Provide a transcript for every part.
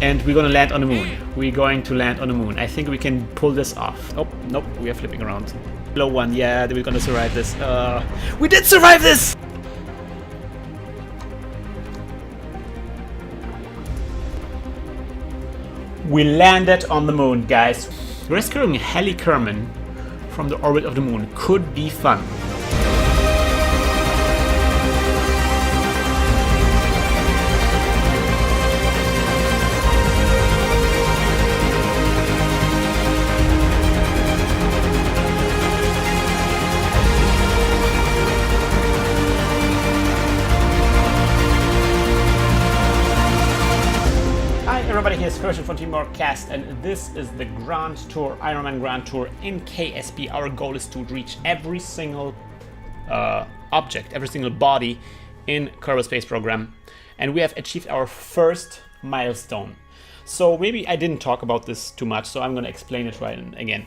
And we're gonna land on the moon. We're going to land on the moon. I think we can pull this off. Oh, nope, we are flipping around. Low one, yeah, we're gonna survive this. We did survive this! We landed on the moon, guys. Rescuing Heli Kerman from the orbit of the moon could be fun. Everybody, here's Herschel from Team Cast, and this is the Grand Tour, Ironman Grand Tour in KSP. Our goal is to reach every single object, every single body in Kerbal Space Program, and we have achieved our first milestone. So maybe I didn't talk about this too much, so I'm going to explain it right again.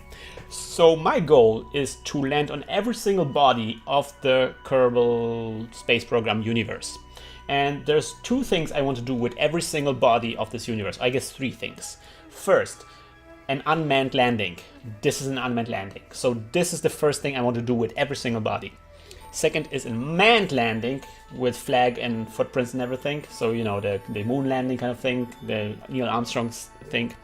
So my goal is to land on every single body of the Kerbal Space Program universe. And there's two things I want to do with every single body of this universe. I guess three things. First, an unmanned landing. This is an unmanned landing. So this is the first thing I want to do with every single body. Second is a manned landing with flag and footprints and everything. So, you know, the moon landing kind of thing, the Neil Armstrong's thing.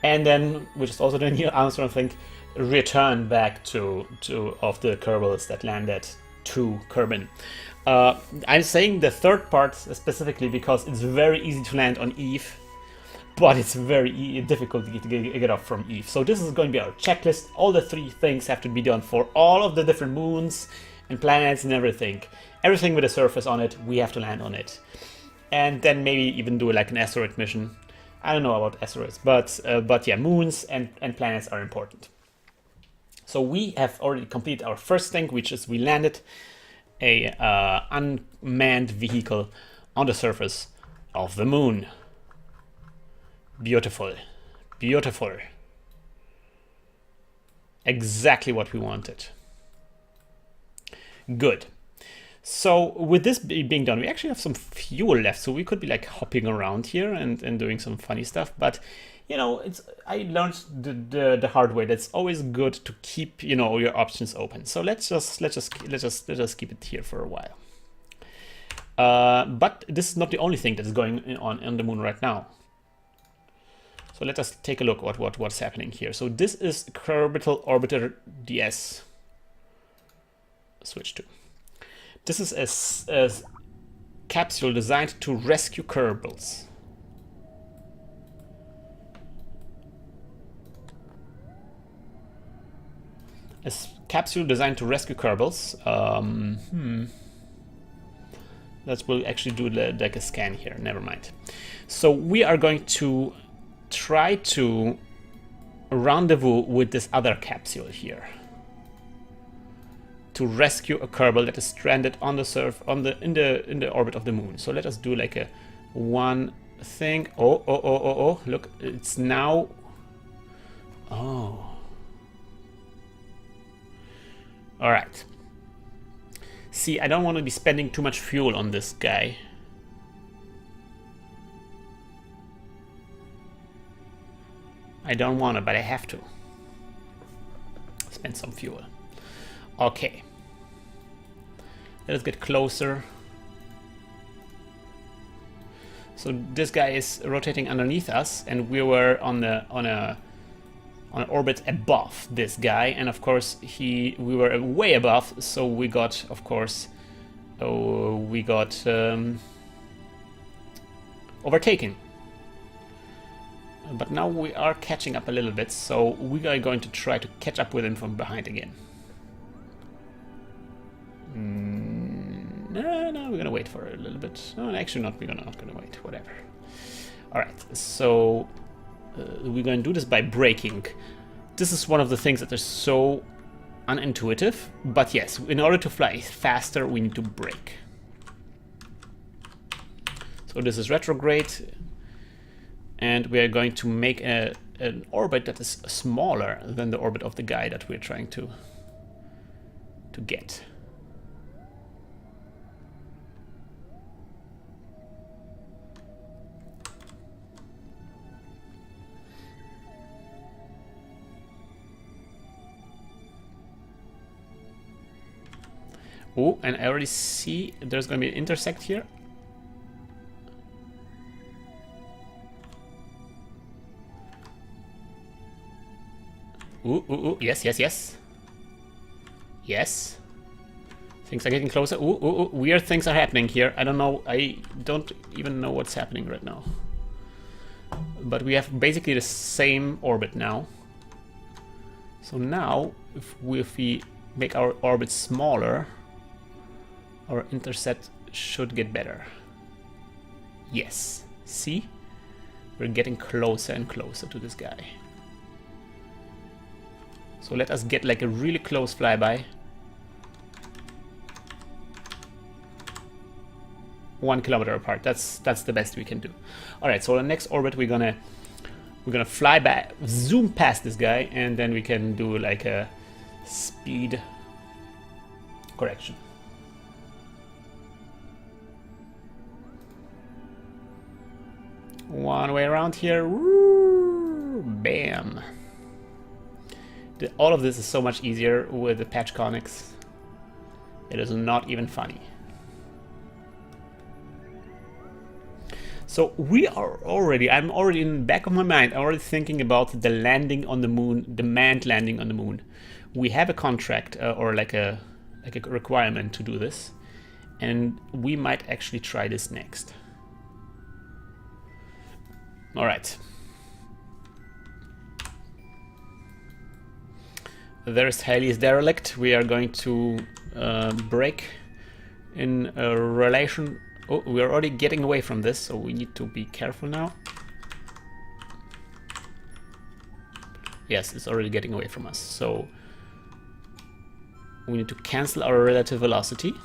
And then, which is also the Neil Armstrong thing, return back to of the Kerbals that landed to Kerbin. I'm saying the third part specifically because it's very easy to land on Eve, but it's very difficult to get off from Eve. So this is going to be our checklist. All the three things have to be done for all of the different moons and planets and everything. Everything with a surface on it, we have to land on it. And then maybe even do like an asteroid mission. I don't know about asteroids, but yeah, moons and planets are important. So we have already completed our first thing, which is we landed a unmanned vehicle on the surface of the moon. Beautiful, beautiful. Exactly what we wanted. Good. So with this being done, we actually have some fuel left, so we could be like hopping around here and doing some funny stuff. But you know, I learned the hard way. That's always good to keep, you know, your options open. So let's just keep it here for a while. But this is not the only thing that is going on the moon right now. So let us take a look at what's happening here. So this is Orbital Orbiter DS. Switch to. This is a capsule designed to rescue Kerbals. A capsule designed to rescue Kerbals. Let's we'll actually do like a scan here. Never mind. So we are going to try to rendezvous with this other capsule here to rescue a Kerbal that is stranded on the in the orbit of the moon. So let us do like a one thing. Oh! Look, it's now. Oh. All right. See, I don't want to be spending too much fuel on this guy. I don't want to, but I have to. Spend some fuel. Okay. Let us get closer. So this guy is rotating underneath us, and we were on an orbit above this guy, and of course we were way above, so we got, of course, overtaken. But now we are catching up a little bit, so we are going to try to catch up with him from behind again. No, we're gonna wait for a little bit. No, actually not. We're not gonna wait. Whatever. All right, so. We're going to do this by braking. This is one of the things that are so unintuitive, but yes, in order to fly faster, we need to brake. So this is retrograde, and we are going to make an orbit that is smaller than the orbit of the guy that we're trying to get. Oh, and I already see there's going to be an intersect here. Ooh, ooh, ooh. Yes, yes, yes. Yes. Things are getting closer. Ooh, ooh, ooh. Weird things are happening here. I don't know. I don't even know what's happening right now. But we have basically the same orbit now. So now, if we make our orbit smaller, our intercept should get better. Yes. See? We're getting closer and closer to this guy. So let us get like a really close flyby. 1 kilometer apart. That's the best we can do. All right. So the next orbit we're gonna fly back, zoom past this guy, and then we can do like a speed correction. One way around here. Woo, bam. All of this is so much easier with the patch conics. It is not even funny. So we are already, I'm already in the back of my mind, I'm already thinking about the landing on the moon, the manned landing on the moon. We have a contract or like a requirement to do this, and we might actually try this next. All right. There is Halley's derelict. We are going to break in a relation. Oh, we're already getting away from this, so we need to be careful now. Yes, it's already getting away from us. So we need to cancel our relative velocity.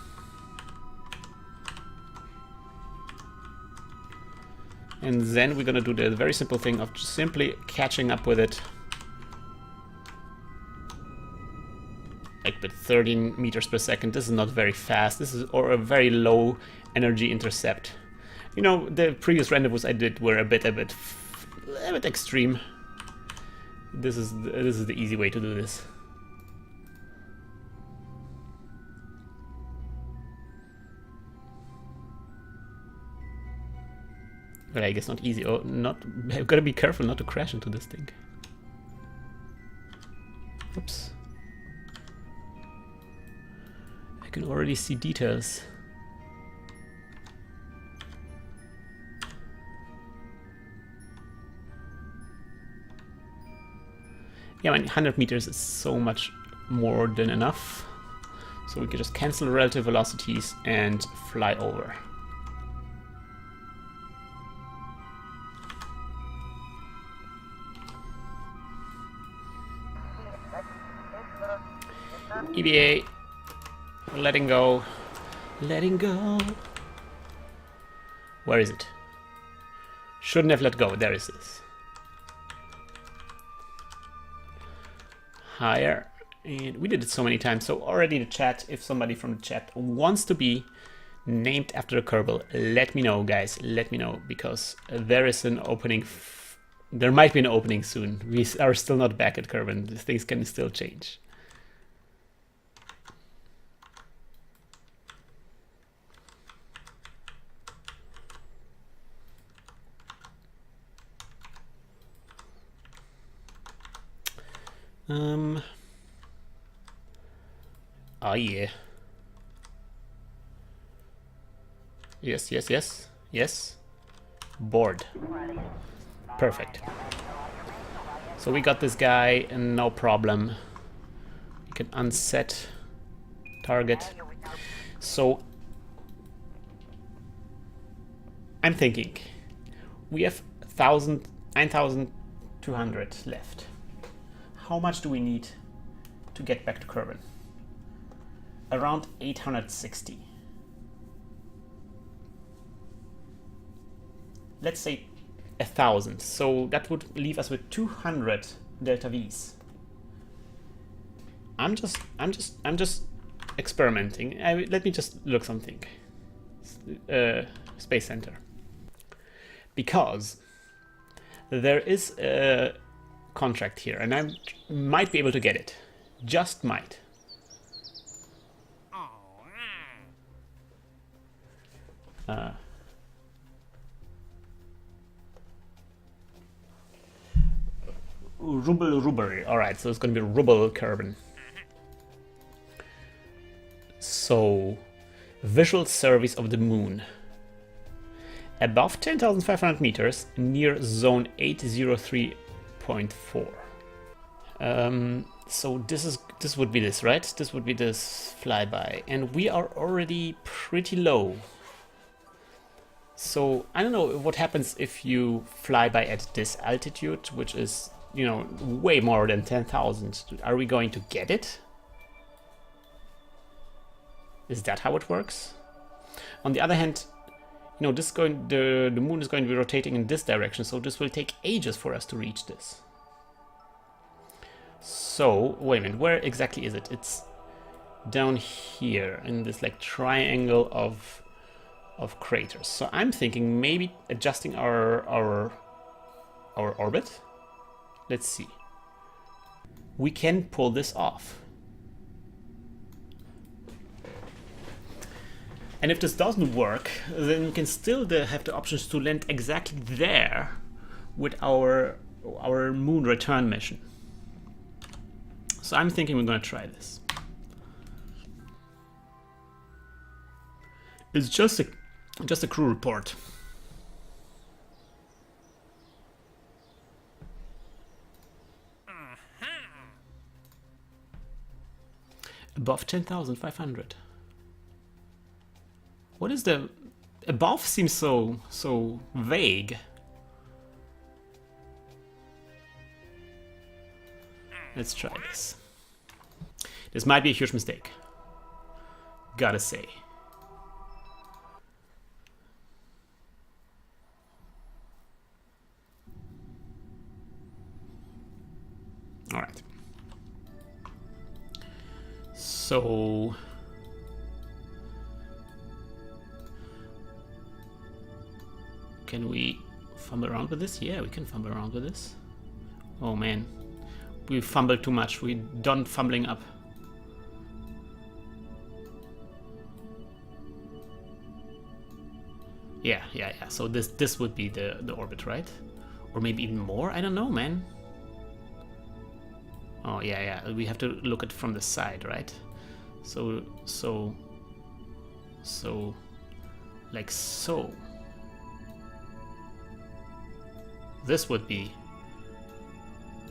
And then we're gonna do the very simple thing of just simply catching up with it. Like with 13 meters per second. This is not very fast. This is or a very low energy intercept. You know, the previous rendezvous I did were a bit extreme. This is the easy way to do this. But I guess not easy. Oh, not. I've got to be careful not to crash into this thing. Oops. I can already see details. Yeah, I mean, 100 meters is so much more than enough. So we can just cancel relative velocities and fly over. EVA, letting go, letting go. Where is it? Shouldn't have let go. There is this. Higher, and we did it so many times. So already the chat, if somebody from the chat wants to be named after a Kerbal, let me know, guys. Let me know, because there is an opening. There might be an opening soon. We are still not back at Kerbin. Things can still change. Oh yeah. Yes, yes, yes, yes. Board. Perfect. So we got this guy, and no problem. We can unset target. So I'm thinking we have 9,200 left. How much do we need to get back to Kerbin? Around 860. Let's say 1,000. So that would leave us with 200 delta V's. I'm just experimenting. Let me just look something. Space Center. Because there is a contract here, and I might be able to get it. Just might. Rubber. Alright, so it's gonna be Rubble Carbon. So, visual surveys of the moon. Above 10,500 meters, near zone 803.4. So this would be this, right? This would be this flyby, and we are already pretty low. So I don't know what happens if you fly by at this altitude, which is, you know, way more than 10,000. Are we going to get it? Is that how it works? On the other hand, you know, the moon is going to be rotating in this direction, so this will take ages for us to reach this. So wait a minute, where exactly is it? It's down here in this like triangle of craters. So I'm thinking maybe adjusting our orbit. Let's see. We can pull this off. And if this doesn't work, then we can still have the options to land exactly there with our moon return mission. So I'm thinking we're gonna try this. It's just a crew report. Above 10,500. What is the above? Seems so vague. Let's try this. This might be a huge mistake, gotta say. All right. So can we fumble around with this? Yeah, we can fumble around with this. Oh man, we fumbled too much. We done fumbling up. Yeah. So this would be the orbit, right? Or maybe even more? I don't know, man. Oh yeah. We have to look at it from the side, right? So like so. This would be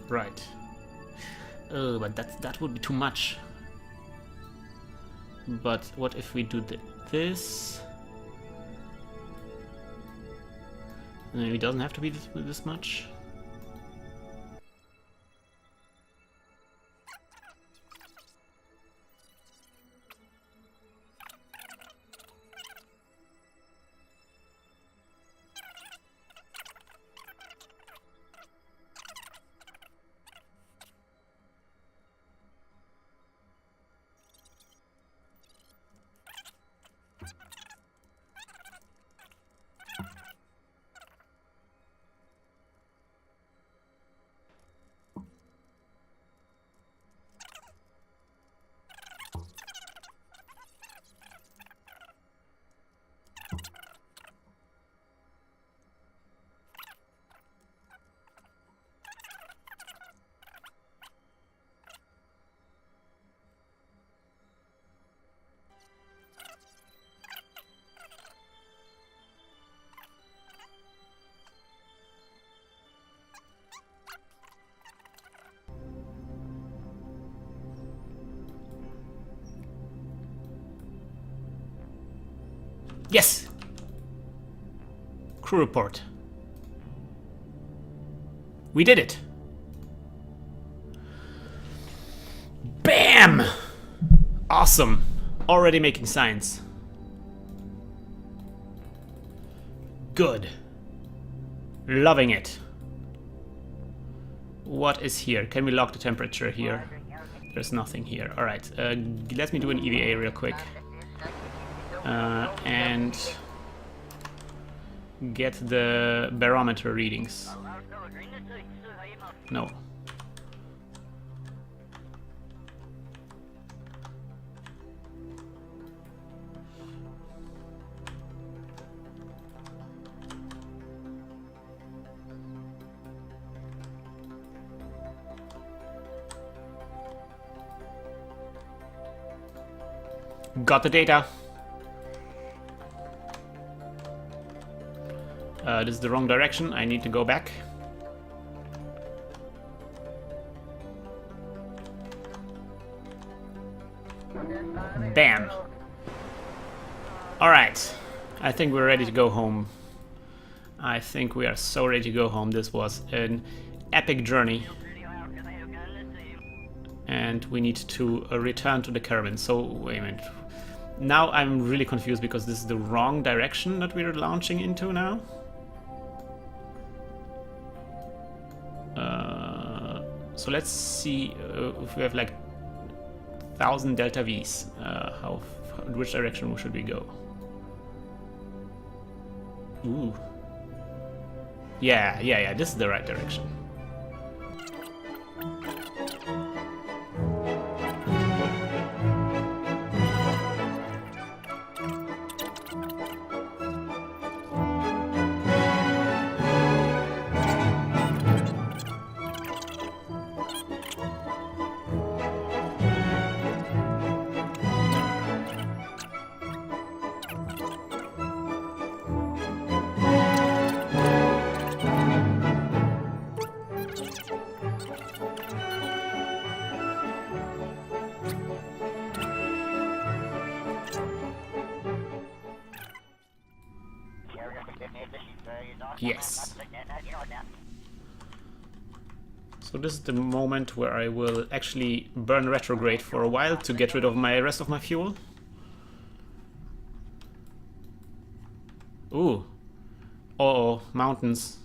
right. Oh, but that would be too much. But what if we do this? It doesn't have to be this much. Yes! Crew report. We did it! Bam! Awesome. Already making signs. Good. Loving it. What is here? Can we log the temperature here? There's nothing here. Alright, let me do an EVA real quick. And get the barometer readings. No. Got the data. This is the wrong direction. I need to go back. Bam. Alright. I think we're ready to go home. I think we are so ready to go home. This was an epic journey. And we need to return to the caravan. So, wait a minute. Now I'm really confused because this is the wrong direction that we're launching into now. So let's see if we have like 1,000 delta V's. Which direction should we go? Ooh. Yeah, this is the right direction. Yes. So this is the moment where I will actually burn retrograde for a while to get rid of my rest of my fuel. Ooh. Uh-oh, mountains.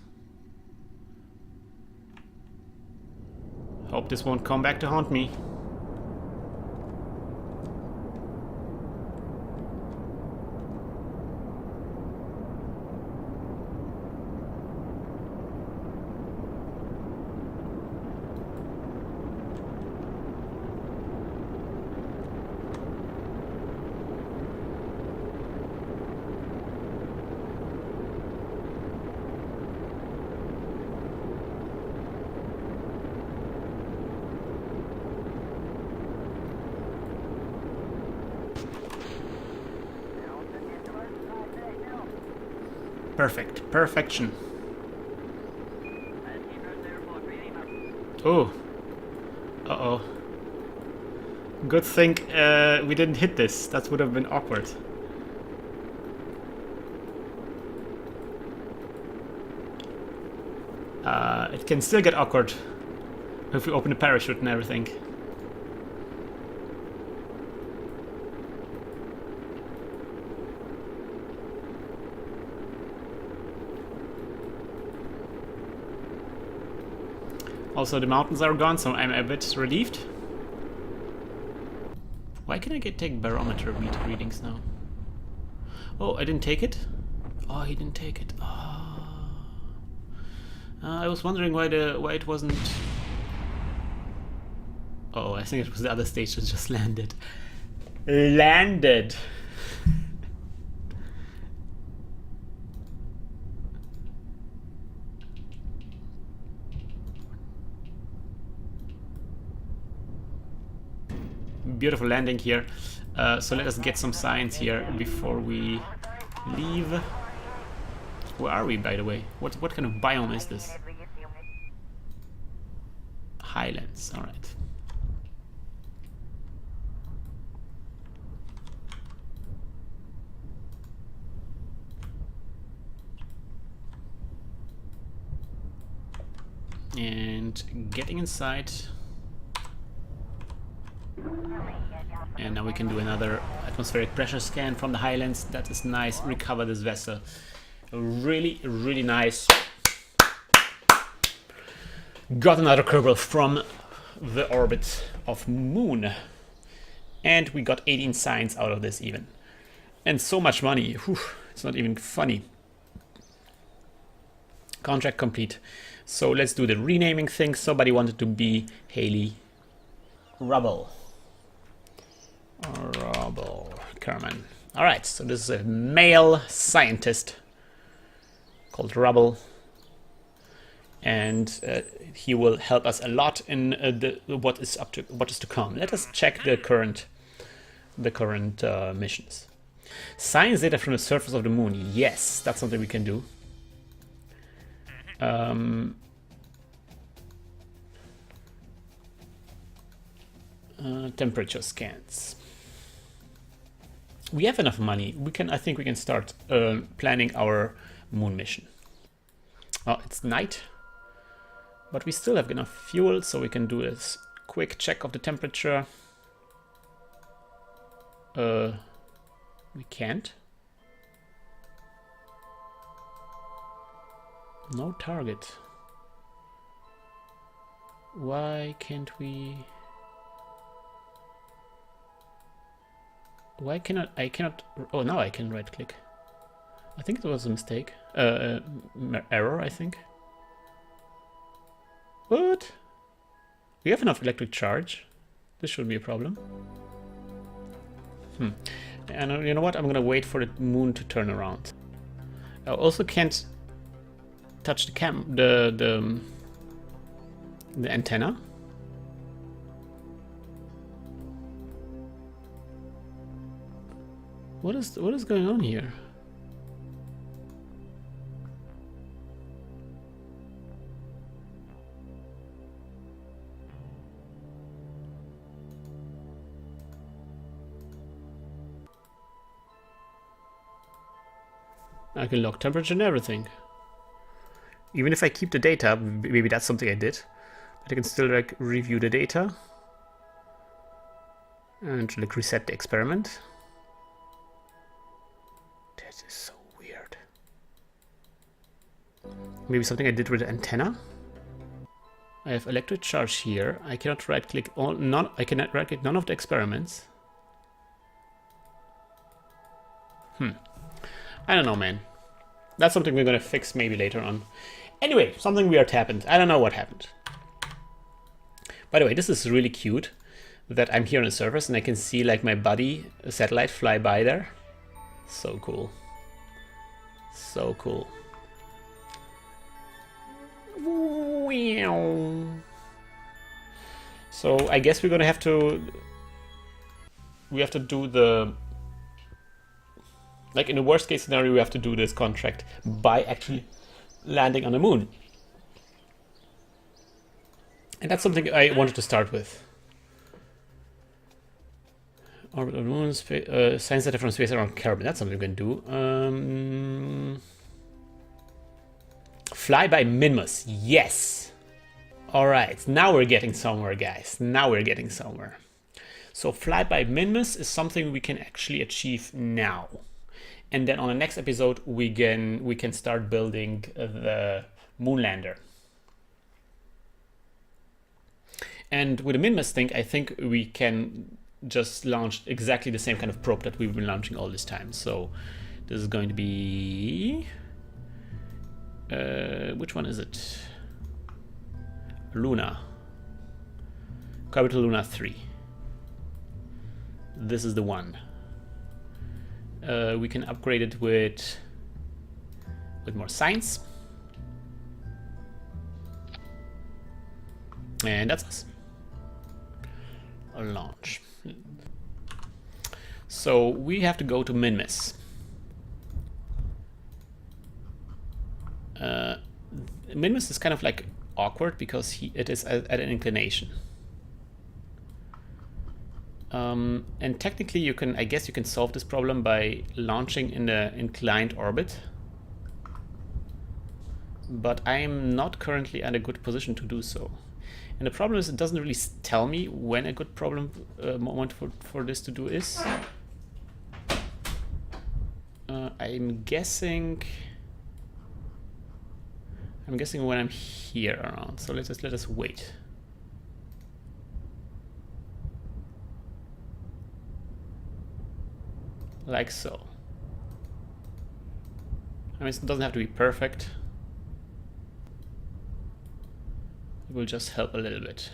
Hope this won't come back to haunt me. Perfect. Perfection. Oh. Uh-oh. Good thing we didn't hit this. That would have been awkward. It can still get awkward if we open the parachute and everything. Also, the mountains are gone, so I'm a bit relieved. Why can I take barometer readings now? Oh, I didn't take it? Oh, he didn't take it. Oh. I was wondering why it wasn't... Oh, I think it was the other stage that just landed. Landed! Beautiful landing here. So let us get some science here before we leave. Where are we, by the way? What kind of biome is this? Highlands. All right. And getting inside. And now we can do another atmospheric pressure scan from the highlands. That is nice. Recover this vessel. Really, really nice. Got another Kerbal from the orbit of Moon. And we got 18 signs out of this even. And so much money. Whew, it's not even funny. Contract complete. So let's do the renaming thing. Somebody wanted to be Haley Rubble. Rubble. Kerman. Alright, so this is a male scientist called Rubble. And he will help us a lot in what is to come. Let us check the current the current missions. Science data from the surface of the moon. Yes, that's something we can do. Temperature scans. We have enough money. I think we can start planning our moon mission. Oh, it's night, but we still have enough fuel, so we can do this quick check of the temperature. We can't. No target. Why can't we? Why cannot I cannot? Oh, now I can right click. I think it was a mistake. Error, I think. What? We have enough electric charge. This shouldn't be a problem. And you know what? I'm gonna wait for the moon to turn around. I also can't touch the antenna. What is going on here? I can log temperature and everything. Even if I keep the data, maybe that's something I did, but I can still like review the data and like reset the experiment. That is so weird. Maybe something I did with the antenna. I have electric charge here. I cannot right click on I cannot right click none of the experiments. I don't know, man. That's something we're gonna fix maybe later on. Anyway, something weird happened. I don't know what happened. By the way, this is really cute that I'm here on the surface and I can see like my buddy satellite fly by there. So cool. So cool. So I guess we're gonna have to do the, like in the worst case scenario, we have to do this contract by actually landing on the moon. And that's something I wanted to start with. Orbital moon, science data from space around Carbon. That's something we can do. Fly by MMMMMHIMNUS. Yes. All right. Now we're getting somewhere, guys. Now we're getting somewhere. So fly by MMMMMHIMNUS is something we can actually achieve now. And then on the next episode, we can start building the moon lander. And with the MMMMMHIMNUS thing, I think we can just launch exactly the same kind of probe that we've been launching all this time. So this is going to be... which one is it? Luna. Capital Luna 3. This is the one. We can upgrade it with more science. And that's us. A launch. So we have to go to MMMMMHIMNUS. MMMMMHIMNUS is kind of like awkward because it is at an inclination. And technically I guess you can solve this problem by launching in the inclined orbit. But I am not currently at a good position to do so. And the problem is it doesn't really tell me when a good moment for this to do is. I'm guessing when I'm here around. So let us wait. Like so. I mean, it doesn't have to be perfect. It will just help a little bit.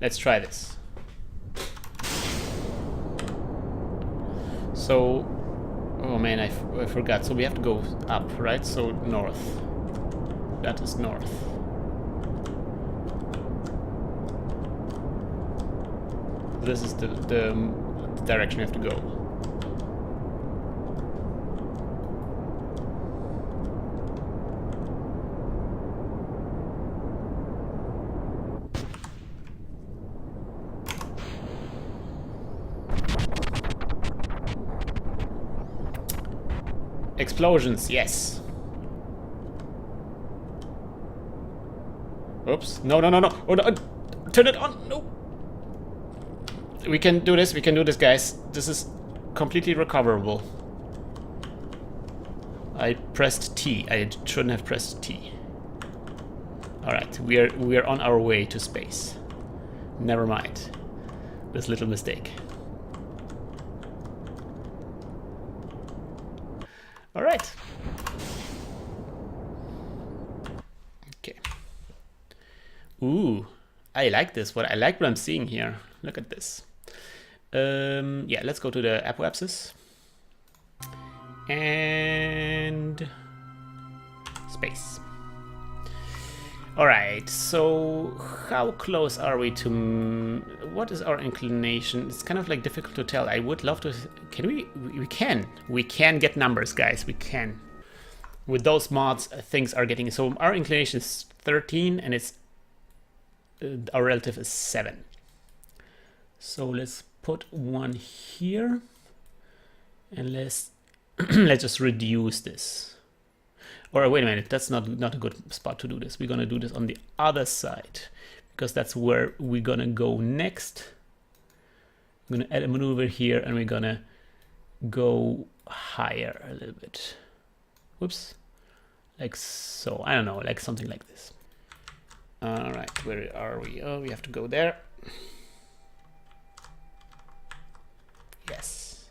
Let's try this. So, oh man, I forgot. So we have to go up, right? So north. that is north. This is the direction we have to go. Explosions, yes. Oops. No, no, no, no. Oh, no. Turn it on. No. We can do this. We can do this, guys. This is completely recoverable. I pressed T. I shouldn't have pressed T. Alright, we are on our way to space. Never mind. This little mistake. Alright. Okay. Ooh, I like this. I like what I'm seeing here. Look at this. Yeah, let's go to the apoapsis. And space. Alright, so how close are we to... What is our inclination? It's kind of like difficult to tell. I would love to... Can we? We can. We can get numbers, guys. We can. With those mods, things are getting... So our inclination is 13 and it's... our relative is 7. So let's put one here. And let's... let's just reduce this. Or wait a minute, that's not a good spot to do this. We're gonna do this on the other side because that's where we're gonna go next. I'm gonna add a maneuver here and we're gonna go higher a little bit. Whoops, like so. I don't know, like something like this. All right, where are we? Oh, we have to go there. Yes.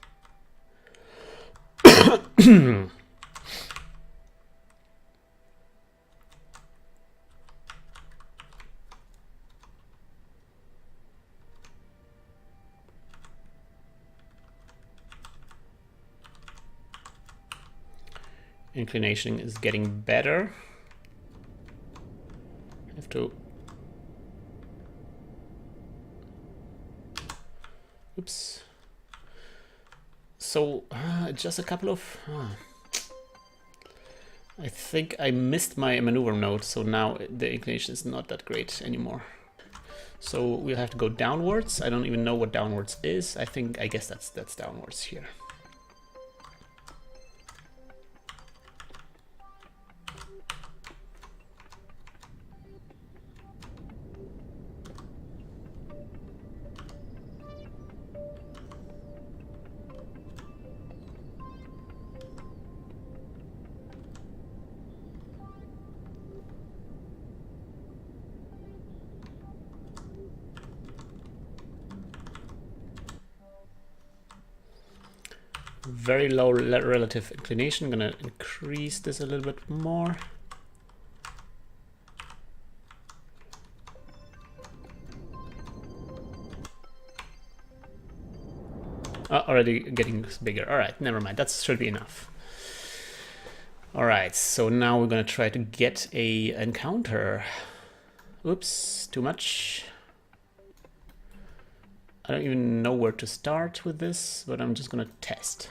Inclination is getting better. I have to... Oops. So, just a couple of... I think I missed my maneuver node, so now the inclination is not that great anymore. So we'll have to go downwards. I don't even know what downwards is. I guess that's downwards here. Very low relative inclination. I'm gonna increase this a little bit more. Already getting bigger. All right, never mind. That should be enough. All right, so now we're gonna try to get a encounter. Oops, too much. I don't even know where to start with this, but I'm just gonna test.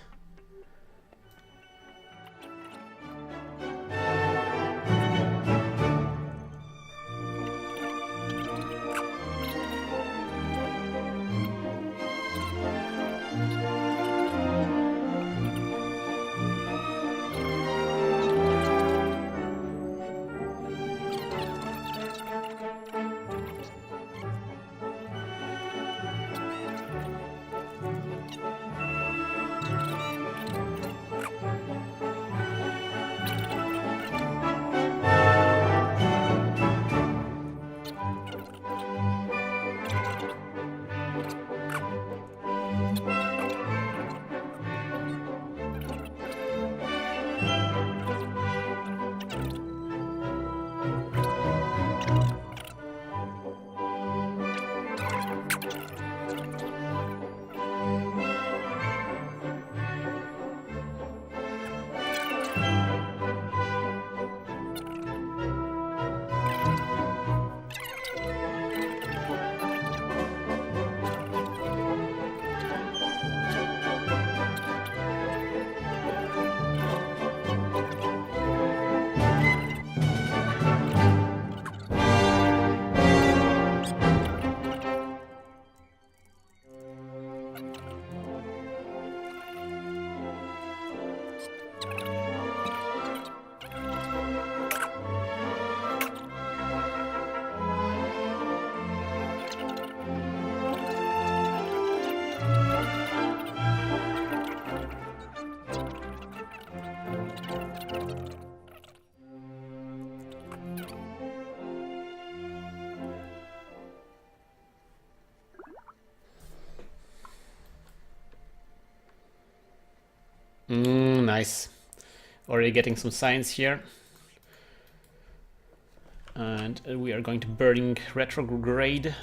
Nice. Already getting some science here. And we are going to burning retrograde.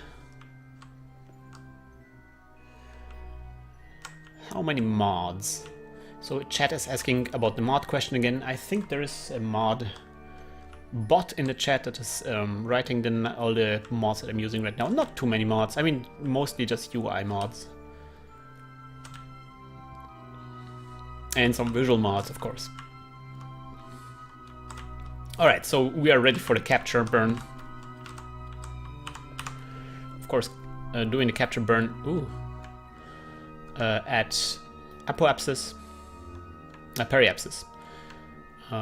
How many mods? So chat is asking about the mod question again. I think there is a mod bot in the chat that is writing all the mods that I'm using right now. Not too many mods. I mean, mostly just UI mods. And some visual mods, of course. Alright, so we are ready for the capture burn. Of course, doing the capture burn at apoapsis, periapsis,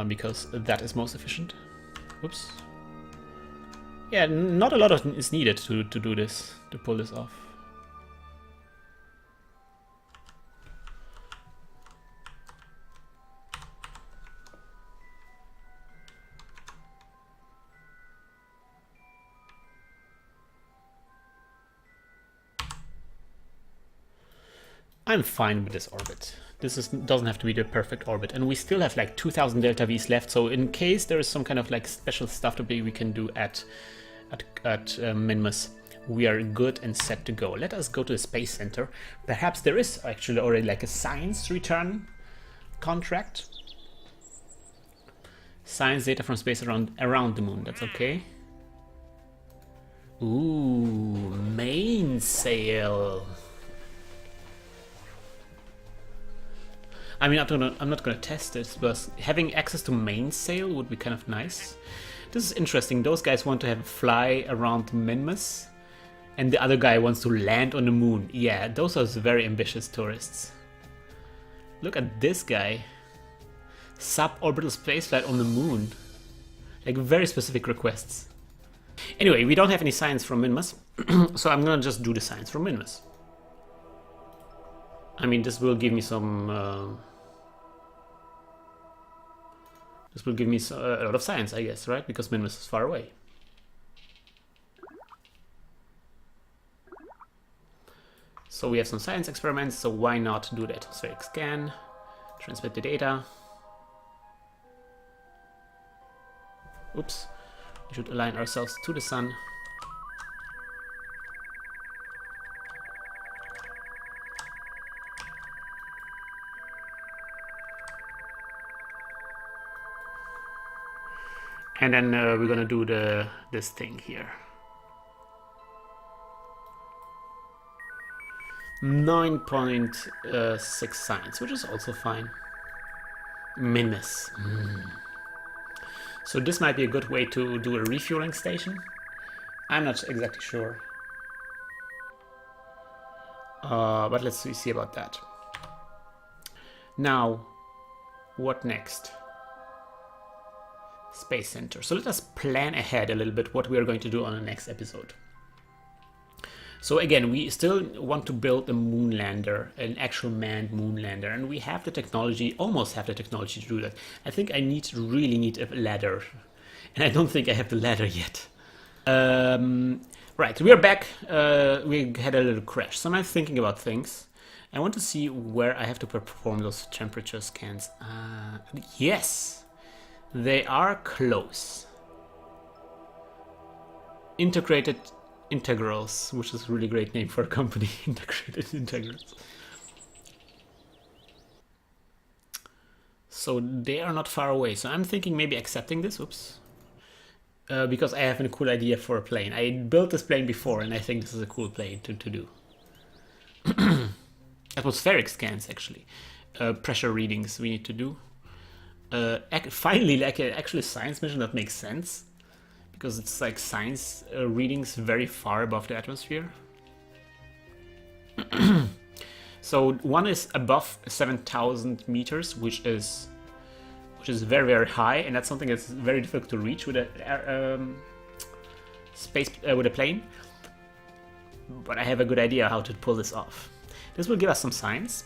because that is most efficient. Oops. Yeah, not a lot is needed to do this, to pull this off. I'm fine with this orbit. This doesn't have to be the perfect orbit, and we still have like 2000 delta V's left. So in case there is some kind of like special stuff that we can do at MMMMMMHIMNUS, we are good and set to go. Let us go to the Space Center. Perhaps there is actually already like a science return contract. Science data from space around the moon. That's okay. Ooh, mainsail. I mean, I'm not gonna test it, but having access to mainsail would be kind of nice. This is interesting. Those guys want to have a fly around MMMMMS, and the other guy wants to land on the moon. Yeah, those are very ambitious tourists. Look at this guy. Suborbital spaceflight on the moon. Like very specific requests. Anyway, we don't have any science from MMMMS, so I'm gonna just do the science from MMMMS. I mean, this will give me some... this will give me a lot of science, I guess, right? Because MMMMS is far away. So we have some science experiments, so why not do the atmospheric scan, transmit the data. Oops, we should align ourselves to the sun. And then we're gonna do this thing here. 9.6 science, which is also fine. MMMMS. So this might be a good way to do a refueling station. I'm not exactly sure. But let's see about that. Now, what next? Space Center. So let us plan ahead a little bit what we are going to do on the next episode. So again, we still want to build a moon lander, an actual manned moon lander, and we have the technology, almost have the technology to do that. I think I really need a ladder, and I don't think I have the ladder yet. Right, we are back. We had a little crash, so I'm thinking about things. I want to see where I have to perform those temperature scans. Yes, they are close. Integrated Integrals, which is a really great name for a company. Integrated Integrals. So they are not far away. So I'm thinking maybe accepting this. Oops. Because I have a cool idea for a plane. I built this plane before, and I think this is a cool plane to do. Atmospheric scans, actually. Pressure readings we need to do. Finally, like an actual science mission that makes sense. Because it's like science readings very far above the atmosphere. So one is above 7,000 meters, which is which is very, very high, and that's something that's very difficult to reach with a with a plane. But I have a good idea how to pull this off. This will give us some science,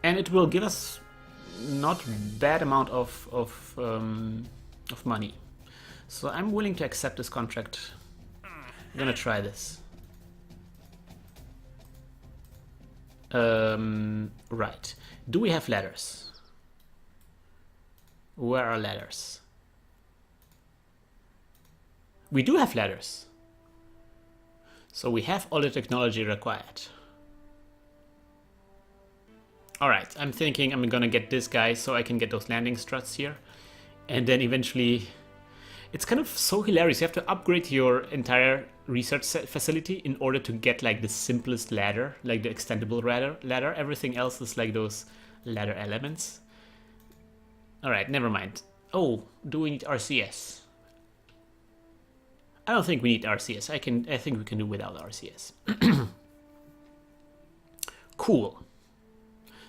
and it will give us not bad amount of money. So I'm willing to accept this contract. I'm gonna try this. Right. Do we have ladders? Where are ladders? We do have ladders. So we have all the technology required. Alright, I'm thinking I'm gonna get this guy so I can get those landing struts here. And then eventually... It's kind of so hilarious. You have to upgrade your entire research facility in order to get like the simplest ladder, like the extendable ladder. Everything else is like those ladder elements. Alright, never mind. Oh, do we need RCS? I don't think we need RCS. I think we can do without RCS. Cool.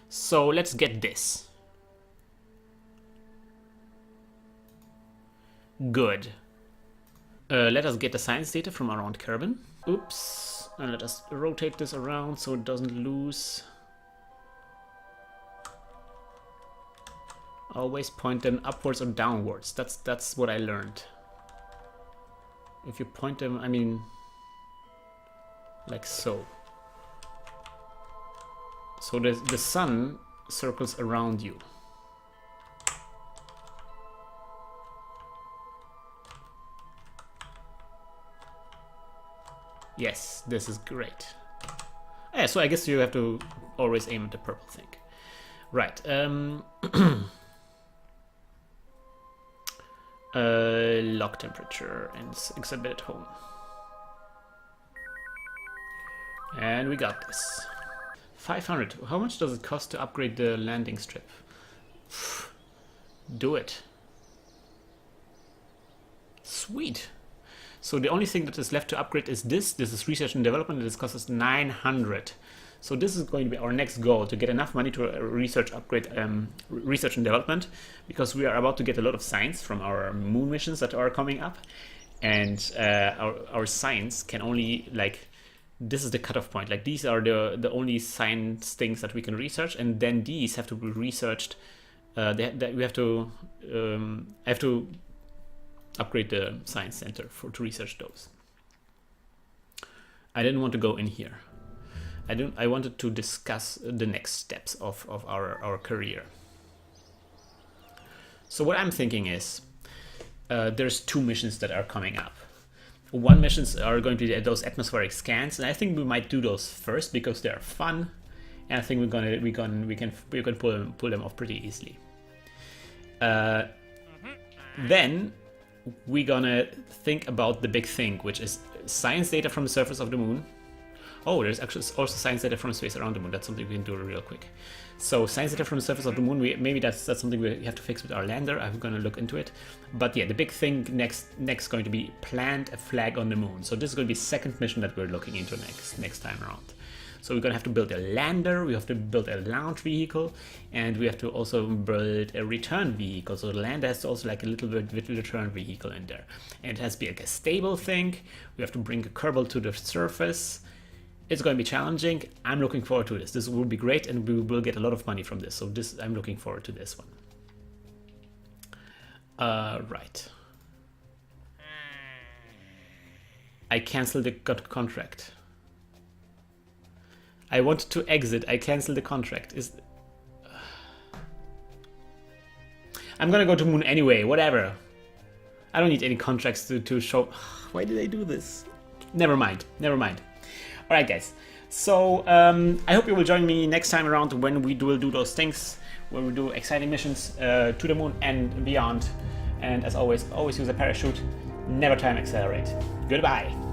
So let's get this. Good. Let us get the science data from around Kerbin. Oops. And let us rotate this around so it doesn't lose. Always point them upwards or downwards. That's what I learned. If you point them, I mean, like so. So the sun circles around you. Yes, this is great. Yeah, so I guess you have to always aim at the purple thing. Right. Lock temperature and exhibit at home. And we got this. 500. How much does it cost to upgrade the landing strip? Do it. Sweet. So the only thing that is left to upgrade is this. This is research and development. This costs us 900. So this is going to be our next goal, to get enough money to research research and development, because we are about to get a lot of science from our moon missions that are coming up, and our science can only, like, this is the cutoff point. Like, these are the only science things that we can research, and then these have to be researched. We have to upgrade the science center to research those. I didn't want to go in here. I wanted to discuss the next steps of our career. So what I'm thinking is, there's 2 missions that are coming up. One missions are going to be those atmospheric scans, and I think we might do those first because they're fun, and I think we can pull them off pretty easily. Then we're gonna think about the big thing, which is science data from the surface of the moon. Oh, there's actually also science data from space around the moon. That's something we can do real quick. So science data from the surface of the moon, maybe that's something we have to fix with our lander. I'm going to look into it. But yeah, the big thing next going to be plant a flag on the moon. So this is going to be second mission that we're looking into next time around. So we're going to have to build a lander, we have to build a launch vehicle, and we have to also build a return vehicle. So the lander has to also like a little bit with a return vehicle in there. And it has to be like a stable thing. We have to bring a Kerbal to the surface. It's going to be challenging. I'm looking forward to this. This will be great, and we will get a lot of money from this. So I'm looking forward to this one. Right. I canceled the contract. I wanted to exit. I canceled the contract. I'm gonna go to Moon anyway. Whatever. I don't need any contracts to show. Why did I do this? Never mind. Never mind. Alright guys, so I hope you will join me next time around when we will do those things, when we do exciting missions to the moon and beyond. And as always use a parachute, never time accelerate. Goodbye!